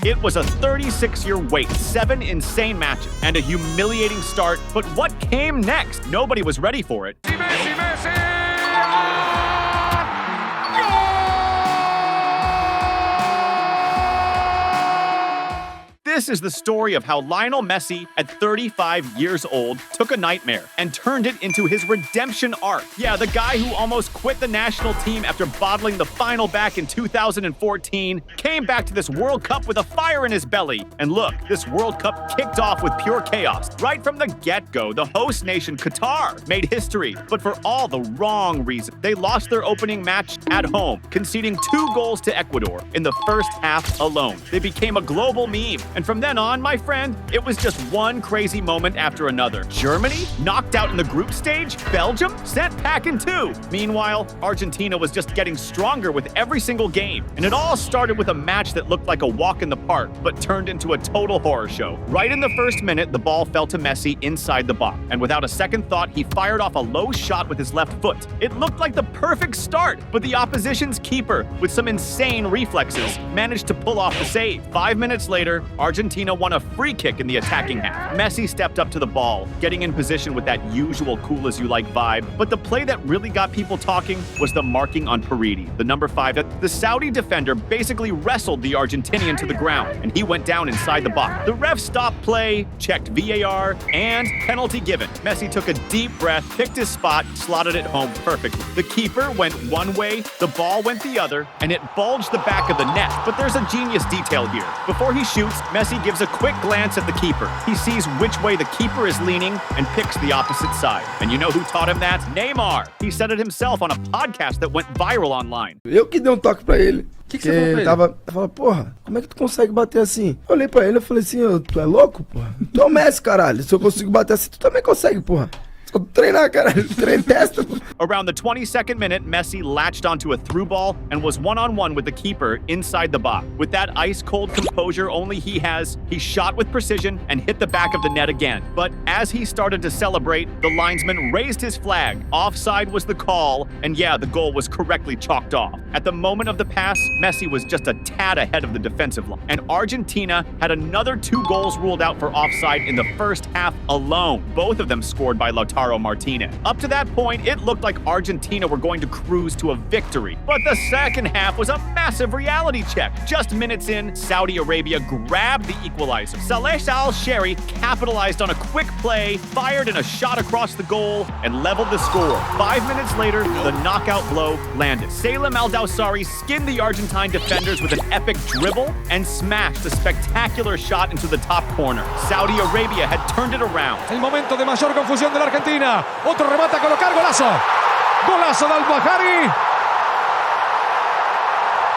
It was a 36-year wait, 7 insane matches, and a humiliating start. But what came next? Nobody was ready for it. Messi! This is the story of how Lionel Messi, at 35 years old, took a nightmare and turned it into his redemption arc. Yeah, the guy who almost quit the national team after bottling the final back in 2014 came back to this World Cup with a fire in his belly. And look, this World Cup kicked off with pure chaos. Right from the get-go, the host nation, Qatar, made history, but for all the wrong reasons. They lost their opening match at home, conceding 2 goals to Ecuador in the first half alone. They became a global meme. And from then on, my friend, it was just one crazy moment after another. Germany knocked out in the group stage. Belgium sent packing too. Meanwhile, Argentina was just getting stronger with every single game. And it all started with a match that looked like a walk in the park, but turned into a total horror show. Right in the first minute, the ball fell to Messi inside the box. And without a second thought, he fired off a low shot with his left foot. It looked like the perfect start, but the opposition's keeper, with some insane reflexes, managed to pull off the save. 5 minutes later, Argentina won a free kick in the attacking half. Messi stepped up to the ball, getting in position with that usual cool-as-you-like vibe. But the play that really got people talking was the marking on Paridi, the number 5. The Saudi defender basically wrestled the Argentinian to the ground, and he went down inside the box. The ref stopped play, checked VAR, and penalty given. Messi took a deep breath, picked his spot, slotted it home perfectly. The keeper went one way, the ball went the other, and it bulged the back of the net. But there's a genius detail here. Before he shoots, Messi gives a quick glance at the keeper. He sees which way the keeper is leaning and picks the opposite side. And you know who taught him that? Neymar. He said it himself on a podcast that went viral online. Eu que dei um toque pra ele. Que você falou pra ele? Tava, porra, como é que tu consegue bater assim? Eu olhei pra ele e falei assim, tu é louco, porra? Tu é o Messi, caralho. Se eu consigo bater assim, tu também consegue, porra. Treinar, caralho. Treino testa, porra. Around the 22nd minute, Messi latched onto a through ball and was one-on-one with the keeper inside the box. With that ice-cold composure only he has, he shot with precision and hit the back of the net again. But as he started to celebrate, the linesman raised his flag. Offside was the call, and yeah, the goal was correctly chalked off. At the moment of the pass, Messi was just a tad ahead of the defensive line, and Argentina had another 2 goals ruled out for offside in the first half alone, both of them scored by Lautaro Martinez. Up to that point, it looked like Argentina were going to cruise to a victory. But the second half was a massive reality check. Just minutes in, Saudi Arabia grabbed the equalizer. Saleh Al-Shehri capitalized on a quick play, fired in a shot across the goal, and leveled the score. 5 minutes later, the knockout blow landed. Salem Al-Dawsari skinned the Argentine defenders with an epic dribble and smashed a spectacular shot into the top corner. Saudi Arabia had turned it around. El momento de mayor confusión de la Argentina. Otro remate a colocar, golazo. Golazo de Al-Bahari.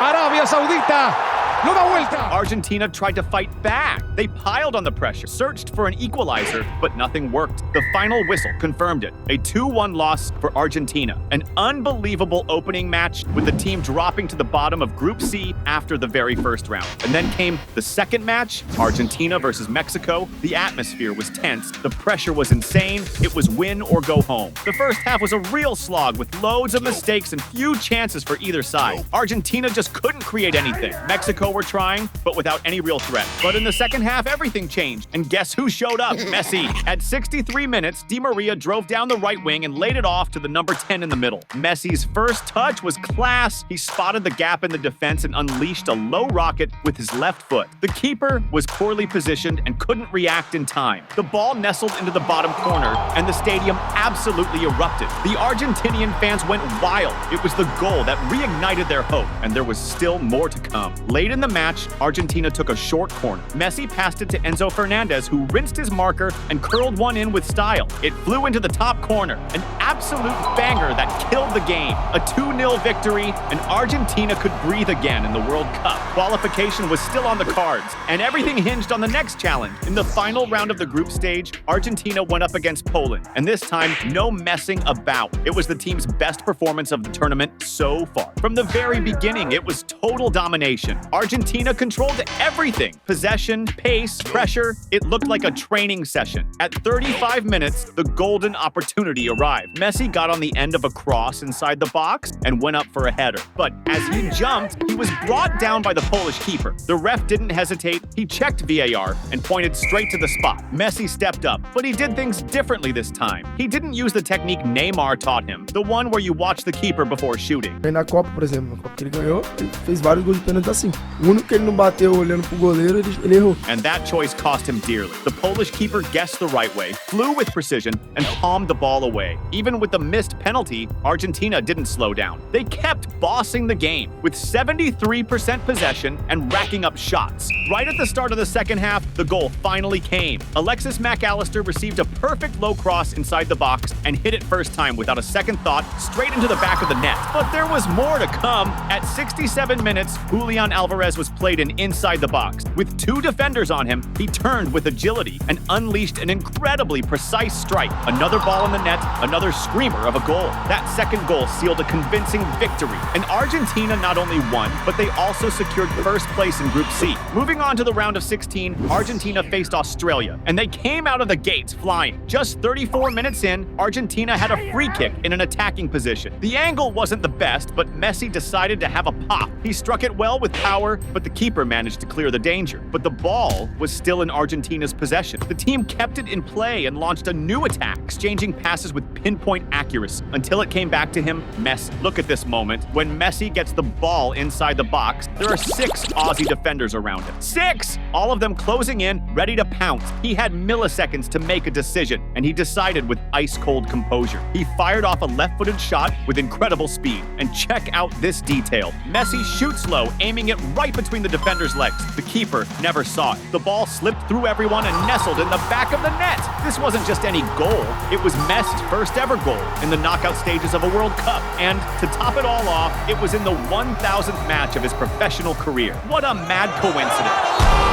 Arabia Saudita lo da vuelta. Argentina tried to fight back. They piled on the pressure, searched for an equalizer, but nothing worked. The final whistle confirmed it. A 2-1 loss for Argentina. An unbelievable opening match with the team dropping to the bottom of Group C after the very first round. And then came the second match, Argentina versus Mexico. The atmosphere was tense. The pressure was insane. It was win or go home. The first half was a real slog with loads of mistakes and few chances for either side. Argentina just couldn't create anything. Mexico were trying, but without any real threat. But in the second half, everything changed. And guess who showed up? Messi. At 63 minutes, Di Maria drove down the right wing and laid it off to the number 10 in the middle. Messi's first touch was class. He spotted the gap in the defense and unleashed a low rocket with his left foot. The keeper was poorly positioned and couldn't react in time. The ball nestled into the bottom corner, and the stadium absolutely erupted. The Argentinian fans went wild. It was the goal that reignited their hope, and there was still more to come. Late in the match, Argentina took a short corner. Messi passed it to Enzo Fernandez, who rinsed his marker and curled one in with style. It flew into the top corner, an absolute banger that killed the game. A 2-0 victory, and Argentina could breathe again in the World Cup. Qualification was still on the cards, and everything hinged on the next challenge. In the final round of the group stage, Argentina went up against Poland, and this time, no messing about. It was the team's best performance of the tournament so far. From the very beginning, it was total domination. Argentina controlled everything. Possession, pace, pressure. It looked like a training session. At 35 minutes, the golden opportunity arrived. Messi got on the end of a cross inside the box and went up for a header. But as he jumped, he was brought down by the Polish keeper. The ref didn't hesitate. He checked VAR and pointed straight to the spot. Messi stepped up, but he did things differently this time. He didn't use the technique Neymar taught him, the one where you watch the keeper before shooting. Na Copa, por exemplo, na Copa que ele ganhou, ele fez vários gols de pênalti assim. O único que ele não bateu olhando pro goleiro, ele errou. And that choice cost him dearly. The Polish keeper guessed the right way, flew with precision, and palmed the ball away. Even with the missed penalty, Argentina didn't slow down. They kept bossing the game with 73% possession and racking up shots. Right at the start of the second half, the goal finally came. Alexis McAllister received a perfect low cross inside the box and hit it first time without a second thought, straight into the back of the net. But there was more to come. At 67 minutes, Julian Alvarez was played in inside the box. With two defenders on him, he turned with agility and unleashed an incredibly precise strike. Another ball in the net, another screamer of a goal. That second goal sealed a convincing victory. And Argentina not only won, but they also secured first place in Group C. Moving on to the round of 16, Argentina faced Australia, and they came out of the gates flying. Just 34 minutes in, Argentina had a free kick in an attacking position. The angle wasn't the best, but Messi decided to have a pop. He struck it well with power, but the keeper managed to clear the danger. But the ball was still in Argentina's possession. The team kept it in play and launched a new attack, exchanging passes with pinpoint accuracy until it came back to him, Messi. Look at this moment. When Messi gets the ball inside the box, there are 6 Aussie defenders around him. 6! All of them closing in, ready to pounce. He had milliseconds to make a decision, and he decided with ice-cold composure. He fired off a left-footed shot with incredible speed. And check out this detail. Messi shoots low, aiming it right between the defender's legs. The keeper never saw it. The ball slipped through everyone and nestled in the back of the net. This wasn't just any goal. It was Messi's first ever goal in the knockout stages of a World Cup. And to top it all off, it was in the 1,000th match of his professional career. What a mad coincidence.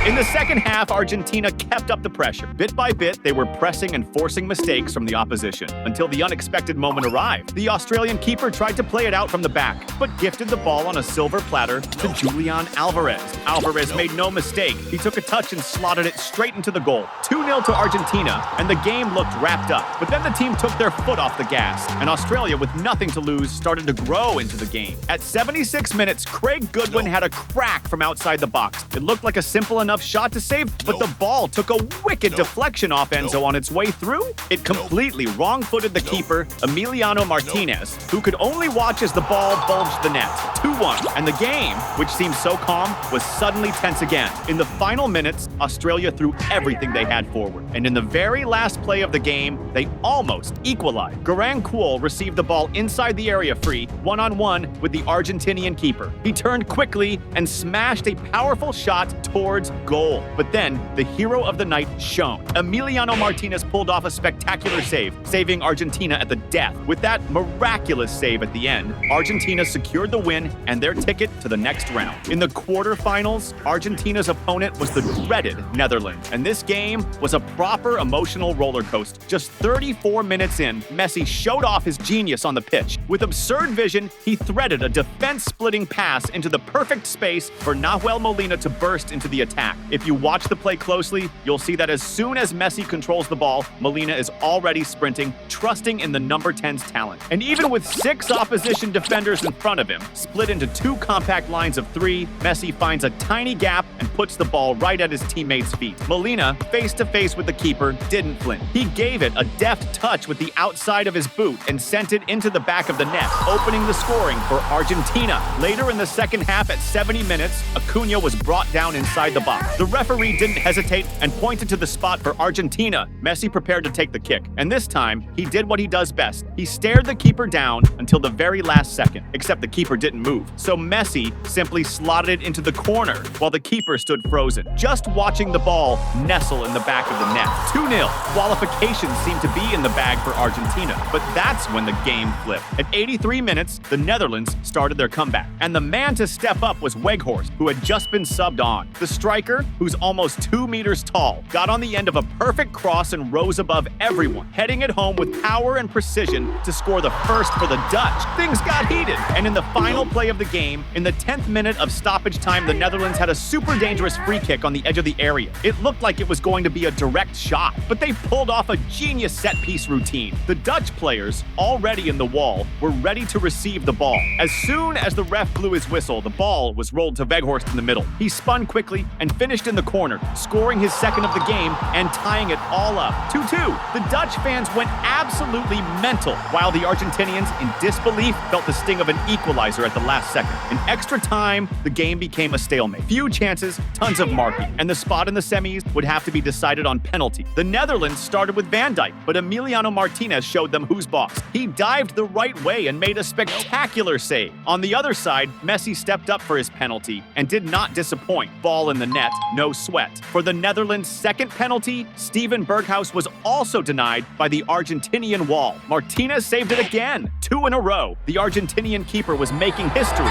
In the second half, Argentina kept up the pressure. Bit by bit, they were pressing and forcing mistakes from the opposition until the unexpected moment arrived. The Australian keeper tried to play it out from the back, but gifted the ball on a silver platter to Julian Alvarez. Alvarez made no mistake. He took a touch and slotted it straight into the goal. 2-0 to Argentina, and the game looked wrapped up. But then the team took their foot off the gas, and Australia, with nothing to lose, started to grow into the game. At 76 minutes, Craig Goodwin had a crack from outside the box. It looked like a simple enough shot to save, but the ball took a wicked deflection off Enzo on its way through. It completely wrong-footed the keeper, Emiliano Martinez, who could only watch as the ball bulged the net. 2-1, and the game, which seemed so calm, was suddenly tense again. In the final minutes, Australia threw everything they had forward, and in the very last play of the game, they almost equalized. Garang Kuol received the ball inside the area free, one-on-one with the Argentinian keeper. He turned quickly and smashed a powerful shot towards goal. But then, the hero of the night shone. Emiliano Martinez pulled off a spectacular save, saving Argentina at the death. With that miraculous save at the end, Argentina secured the win and their ticket to the next round. In the quarterfinals, Argentina's opponent was the dreaded Netherlands, and this game was a proper emotional roller coaster. Just 34 minutes in, Messi showed off his genius on the pitch. With absurd vision, he threaded a defense-splitting pass into the perfect space for Nahuel Molina to burst into the attack. If you watch the play closely, you'll see that as soon as Messi controls the ball, Molina is already sprinting, trusting in the number 10's talent. And even with 6 opposition defenders in front of him, split into 2 compact lines of 3, Messi finds a tiny gap and puts the ball right at his teammates' feet. Molina, face-to-face with the keeper, didn't flinch. He gave it a deft touch with the outside of his boot and sent it into the back of the net, opening the scoring for Argentina. Later in the second half at 70 minutes, Acuna was brought down inside the box. The referee didn't hesitate and pointed to the spot for Argentina. Messi prepared to take the kick, and this time, he did what he does best. He stared the keeper down until the very last second, except the keeper didn't move. So Messi simply slotted it into the corner while the keeper stood frozen, just watching the ball nestle in the back of the net. 2-0. Qualifications seemed to be in the bag for Argentina, but that's when the game flipped. At 83 minutes, the Netherlands started their comeback, and the man to step up was Weghorst, who had just been subbed on. The striker striker, who's almost 2 meters tall, got on the end of a perfect cross and rose above everyone, heading it home with power and precision to score the first for the Dutch. Things got heated, and in the final play of the game, in the 10th minute of stoppage time, the Netherlands had a super dangerous free kick on the edge of the area. It looked like it was going to be a direct shot, but they pulled off a genius set-piece routine. The Dutch players, already in the wall, were ready to receive the ball. As soon as the ref blew his whistle, the ball was rolled to Weghorst in the middle. He spun quickly and finished in the corner, scoring his second of the game and tying it all up. 2-2. The Dutch fans went absolutely mental, while the Argentinians, in disbelief, felt the sting of an equalizer at the last second. In extra time, the game became a stalemate. Few chances, tons of marking, and the spot in the semis would have to be decided on penalty. The Netherlands started with Van Dijk, but Emiliano Martinez showed them who's boss. He dived the right way and made a spectacular save. On the other side, Messi stepped up for his penalty and did not disappoint. Ball in the net, no sweat. For the Netherlands' second penalty, Steven Berghuis was also denied by the Argentinian wall. Martinez saved it again, 2 in a row. The Argentinian keeper was making history.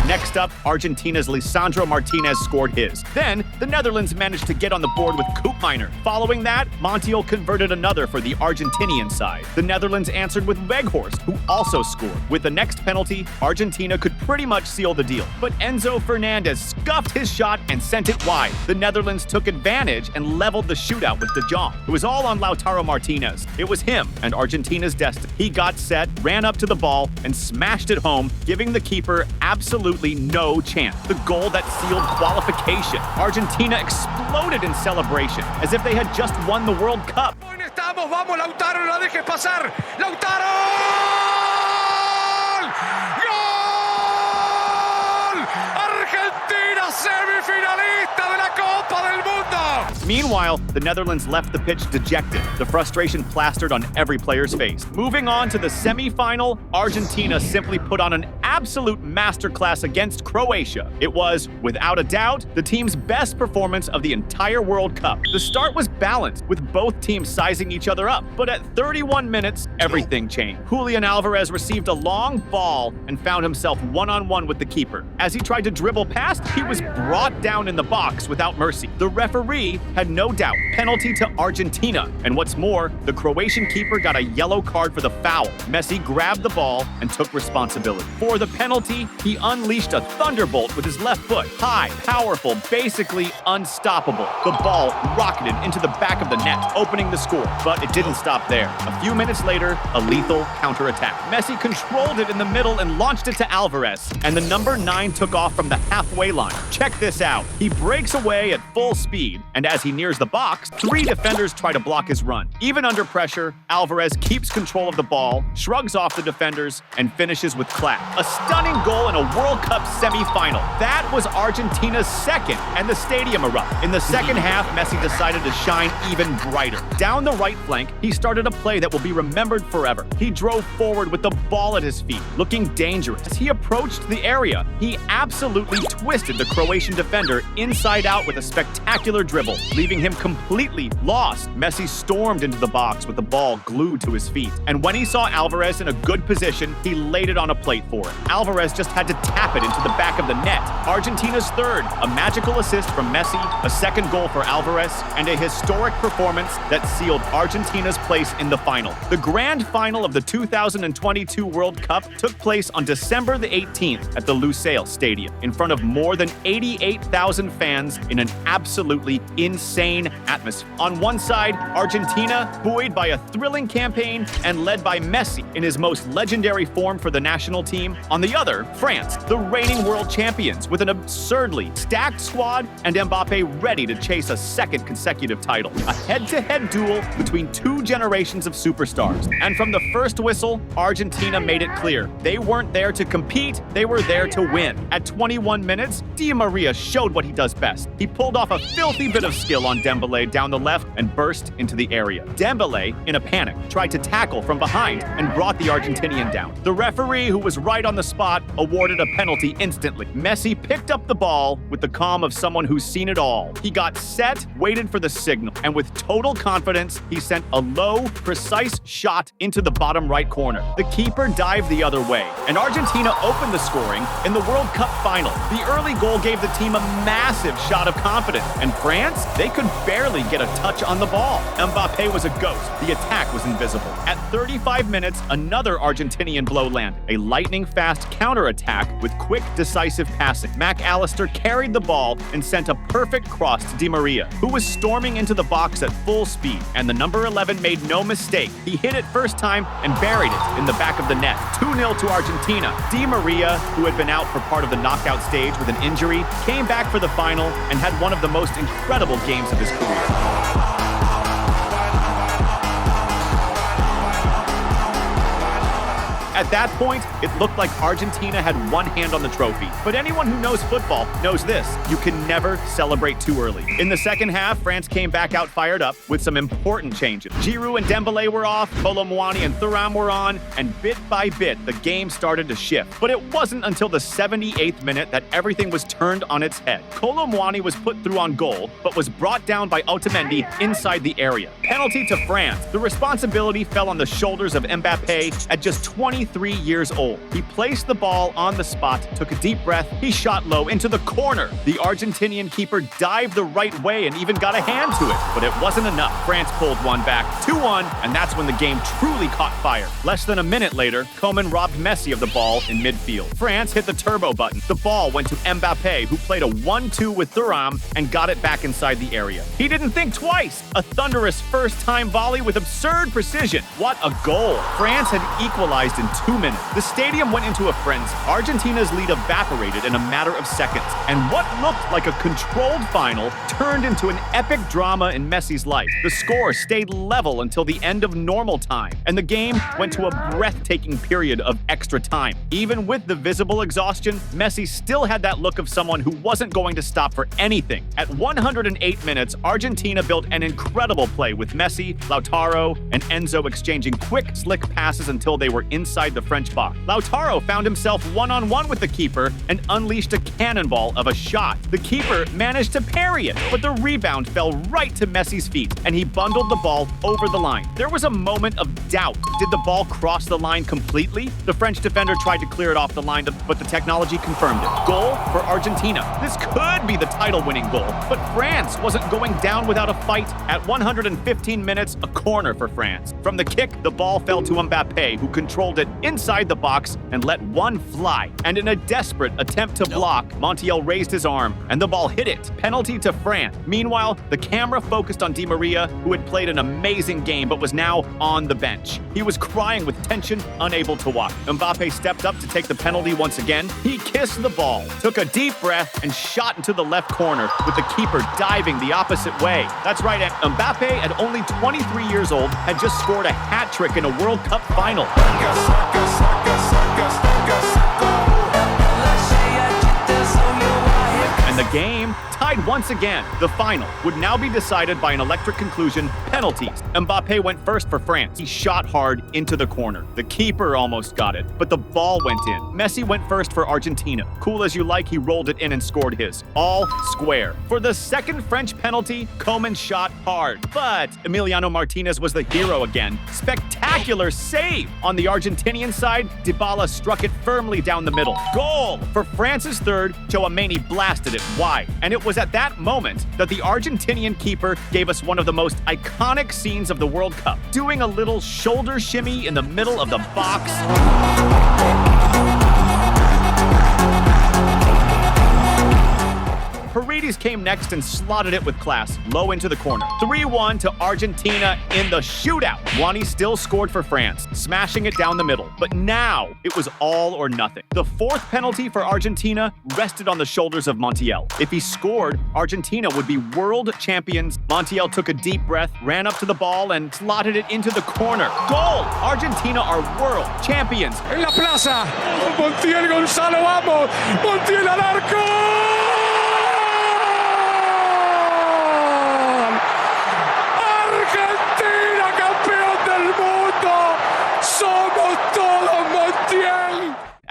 Next up, Argentina's Lisandro Martinez scored his. Then, the Netherlands managed to get on the board with Koopmeiners. Following that, Montiel converted another for the Argentinian side. The Netherlands answered with Weghorst, who also scored. With the next penalty, Argentina could pretty much seal the deal. But Enzo Fernandez scuffed his shot and sent it wide. The Netherlands took advantage and leveled the shootout with De Jong. It was all on Lautaro Martinez. It was him and Argentina's destiny. He got set, ran up to the ball, and smashed it home, giving the keeper absolutely no chance. The goal that sealed qualification. Argentina exploded in celebration, as if they had just won the World Cup. Estamos, vamos, Lautaro, no la dejes pasar. Lautaro! ¡Gol! Argentina semifinalista de la Copa del Mundo! Meanwhile, the Netherlands left the pitch dejected, the frustration plastered on every player's face. Moving on to the semi-final, Argentina simply put on an absolute masterclass against Croatia. It was, without a doubt, the team's best performance of the entire World Cup. The start was balanced, with both teams sizing each other up, but at 31 minutes, everything changed. Julian Alvarez received a long ball and found himself one-on-one with the keeper. As he tried to dribble past, he was brought down in the box without mercy. The referee had no doubt, penalty to Argentina. And what's more, the Croatian keeper got a yellow card for the foul. Messi grabbed the ball and took responsibility. For the penalty, he unleashed a thunderbolt with his left foot. High, powerful, basically unstoppable. The ball rocketed into the back of the net, opening the score. But it didn't stop there. A few minutes later, a lethal counterattack. Messi controlled it in the middle and launched it to Alvarez. And the number 9 took off from the halfway line. Check this out. He breaks away at full speed, and as he nears the box, 3 defenders try to block his run. Even under pressure, Alvarez keeps control of the ball, shrugs off the defenders, and finishes with class. A stunning goal in a World Cup semi-final. That was Argentina's second, and the stadium erupted. In the second half, Messi decided to shine even brighter. Down the right flank, he started a play that will be remembered forever. He drove forward with the ball at his feet, looking dangerous. As he approached the area, he absolutely twisted the Croatian defender inside out with a spectacular dribble, leaving him completely lost. Messi stormed into the box with the ball glued to his feet. And when he saw Alvarez in a good position, he laid it on a plate for him. Alvarez just had to tap it into the back of the net. Argentina's third, a magical assist from Messi, a second goal for Alvarez, and a historic performance that sealed Argentina's place in the final. The grand final of the 2022 World Cup took place on December the 18th at the Lusail Stadium, in front of more than 88,000 fans in an absolutely insane atmosphere. On one side, Argentina, buoyed by a thrilling campaign and led by Messi in his most legendary form for the national team. On the other, France, the reigning world champions, with an absurdly stacked squad and Mbappe ready to chase a second consecutive title. A head-to-head duel between 2 generations of superstars. And from the first whistle, Argentina made it clear they weren't there to compete, they were there to win. At 21 minutes, Di Maria showed what he does best. He pulled off a filthy bit of skill on Dembele down the left and burst into the area. Dembele, in a panic, tried to tackle from behind and brought the Argentinian down. The referee, who was right on on the spot, awarded a penalty instantly. Messi picked up the ball with the calm of someone who's seen it all. He got set, waited for the signal, and with total confidence, he sent a low, precise shot into the bottom right corner. The keeper dived the other way, and Argentina opened the scoring in the World Cup final. The early goal gave the team a massive shot of confidence, and France, they could barely get a touch on the ball. Mbappe was a ghost. The attack was invisible. At 35 minutes, another Argentinian blow landed. A lightning-fast counter-attack with quick, decisive passing. McAllister carried the ball and sent a perfect cross to Di Maria, who was storming into the box at full speed, and the number 11 made no mistake. He hit it first time and buried it in the back of the net. 2-0 to Argentina. Di Maria, who had been out for part of the knockout stage with an injury, came back for the final and had one of the most incredible games of his career. At that point, it looked like Argentina had one hand on the trophy. But anyone who knows football knows this: you can never celebrate too early. In the second half, France came back out fired up with some important changes. Giroud and Dembélé were off, Kolo Muani and Thuram were on, and bit by bit, the game started to shift. But it wasn't until the 78th minute that everything was turned on its head. Kolo Muani was put through on goal, but was brought down by Otamendi inside the area. Penalty to France. The responsibility fell on the shoulders of Mbappe at just 23 years old. He placed the ball on the spot, took a deep breath, he shot low into the corner. The Argentinian keeper dived the right way and even got a hand to it, but it wasn't enough. France pulled one back, 2-1, and that's when the game truly caught fire. Less than a minute later, Koeman robbed Messi of the ball in midfield. France hit the turbo button. The ball went to Mbappe, who played a 1-2 with Thuram and got it back inside the area. He didn't think twice. A thunderous first-time volley with absurd precision. What a goal. France had equalized in 2 minutes. The stadium went into a frenzy. Argentina's lead evaporated in a matter of seconds, and what looked like a controlled final turned into an epic drama in Messi's life. The score stayed level until the end of normal time, and the game went to a breathtaking period of extra time. Even with the visible exhaustion, Messi still had that look of someone who wasn't going to stop for anything. At 108 minutes, Argentina built an incredible play with Messi, Lautaro, and Enzo exchanging quick, slick passes until they were inside the French box. Lautaro found himself one-on-one with the keeper and unleashed a cannonball of a shot. The keeper managed to parry it, but the rebound fell right to Messi's feet, and he bundled the ball over the line. There was a moment of doubt. Did the ball cross the line completely? The French defender tried to clear it off the line, but the technology confirmed it. Goal for Argentina. This could be the title-winning goal, but France wasn't going down without a fight. At 115 minutes, a corner for France. From the kick, the ball fell to Mbappe, who controlled it inside the box and let one fly. And in a desperate attempt to block, Montiel raised his arm and the ball hit it. Penalty to France. Meanwhile, the camera focused on Di Maria, who had played an amazing game but was now on the bench. He was crying with tension, unable to walk. Mbappe stepped up to take the penalty once again. He kissed the ball, took a deep breath, and shot into the left corner, with the keeper diving the opposite way. That's right, Mbappe, at only 23 years old, had just scored a hat trick in a World Cup final. And the game tied once again. The final would now be decided by an electric conclusion, penalties. Mbappe went first for France. He shot hard into the corner. The keeper almost got it, but the ball went in. Messi went first for Argentina. Cool as you like, he rolled it in and scored his. All square. For the second French penalty, Koeman shot hard, but Emiliano Martinez was the hero again. Spectacular save! On the Argentinian side, Dybala struck it firmly down the middle. Goal! For France's third, Chouameni blasted it wide, and it was at that moment that the Argentinian keeper gave us one of the most iconic scenes of the World Cup, doing a little shoulder shimmy in the middle of the box. Paredes came next and slotted it with class, low into the corner. 3-1 to Argentina in the shootout. Muani still scored for France, smashing it down the middle. But now, it was all or nothing. The fourth penalty for Argentina rested on the shoulders of Montiel. If he scored, Argentina would be world champions. Montiel took a deep breath, ran up to the ball, and slotted it into the corner. Goal! Argentina are world champions. En la plaza, Montiel, Gonzalo, vamos! Montiel al arco!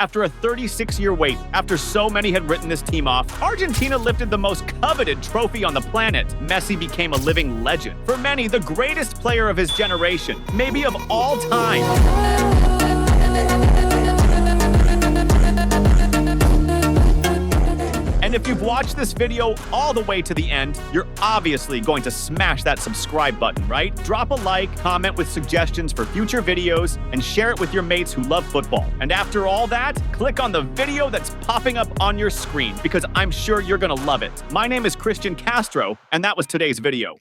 After a 36-year wait, after so many had written this team off, Argentina lifted the most coveted trophy on the planet. Messi became a living legend. For many, the greatest player of his generation, maybe of all time. And if you've watched this video all the way to the end, you're obviously going to smash that subscribe button, right? Drop a like, comment with suggestions for future videos, and share it with your mates who love football. And after all that, click on the video that's popping up on your screen, because I'm sure you're gonna love it. My name is Christian Castro, and that was today's video.